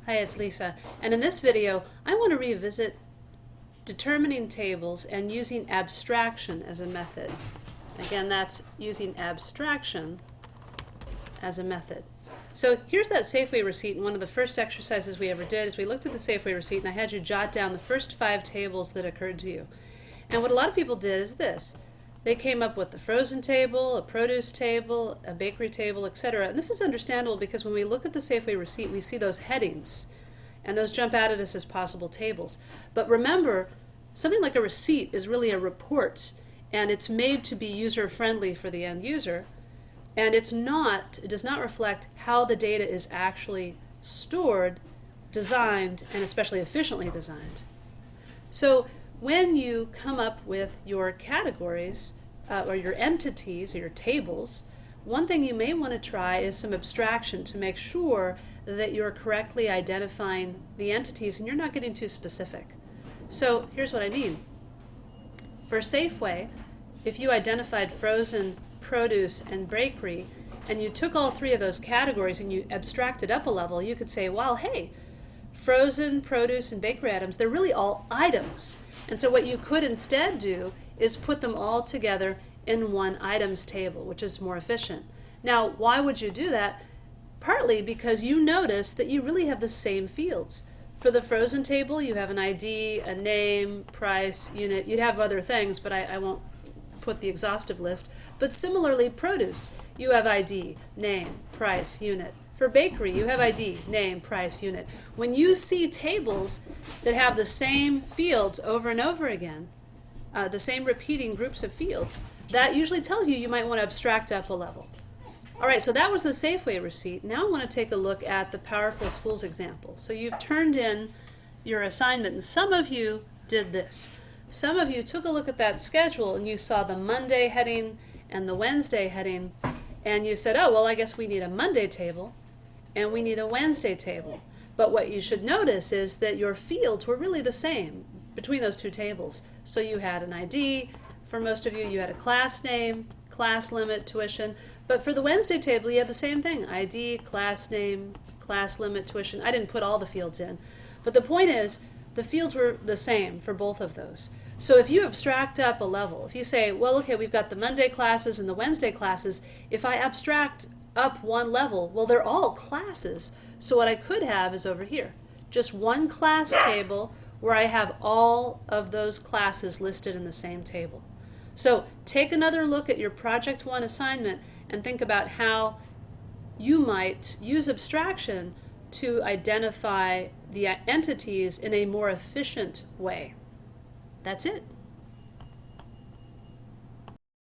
Hi, it's Lisa, and in this video I want to revisit determining tables and using abstraction as a method. Again, that's using abstraction as a method. So here's that Safeway receipt, and one of the first exercises we ever did is we looked at the Safeway receipt and I had you jot down the first 5 tables that occurred to you. And what a lot of people did is this. They came up with the frozen table, a produce table, a bakery table, etc. And this is understandable because when we look at the Safeway receipt, we see those headings, and those jump out at us as possible tables. But remember, something like a receipt is really a report, and it's made to be user-friendly for the end user, and it does not reflect how the data is actually stored, designed, and especially efficiently designed. So when you come up with your categories or your entities or your tables, one thing you may want to try is some abstraction to make sure that you're correctly identifying the entities and you're not getting too specific. So here's what I mean. For Safeway, if you identified frozen, produce, and bakery, and you took all 3 of those categories and you abstracted up a level, you could say, well, hey, frozen, produce, and bakery items, they're really all items. And so what you could instead do is put them all together in one items table, which is more efficient. Now, why would you do that? Partly because you notice that you really have the same fields. For the frozen table, you have an ID, a name, price, unit. You'd have other things, but I won't put the exhaustive list. But similarly, produce, you have ID, name, price, unit. For bakery, you have ID, name, price, unit. When you see tables that have the same fields over and over again, the same repeating groups of fields, that usually tells you might want to abstract up a level. All right, so that was the Safeway receipt. Now I want to take a look at the Powerful Schools example. So you've turned in your assignment, and some of you did this. Some of you took a look at that schedule and you saw the Monday heading and the Wednesday heading, and you said, oh, well, I guess we need a Monday table and we need a Wednesday table. But what you should notice is that your fields were really the same between those 2 tables. So you had an ID, for most of you, you had a class name, class limit, tuition. But for the Wednesday table, you had the same thing, ID, class name, class limit, tuition. I didn't put all the fields in. But the point is, the fields were the same for both of those. So if you abstract up a level, if you say, well, okay, we've got the Monday classes and the Wednesday classes, if I abstract up one level, well, they're all classes. So what I could have is over here, just one class table where I have all of those classes listed in the same table. So take another look at your Project 1 assignment and think about how you might use abstraction to identify the entities in a more efficient way. That's it.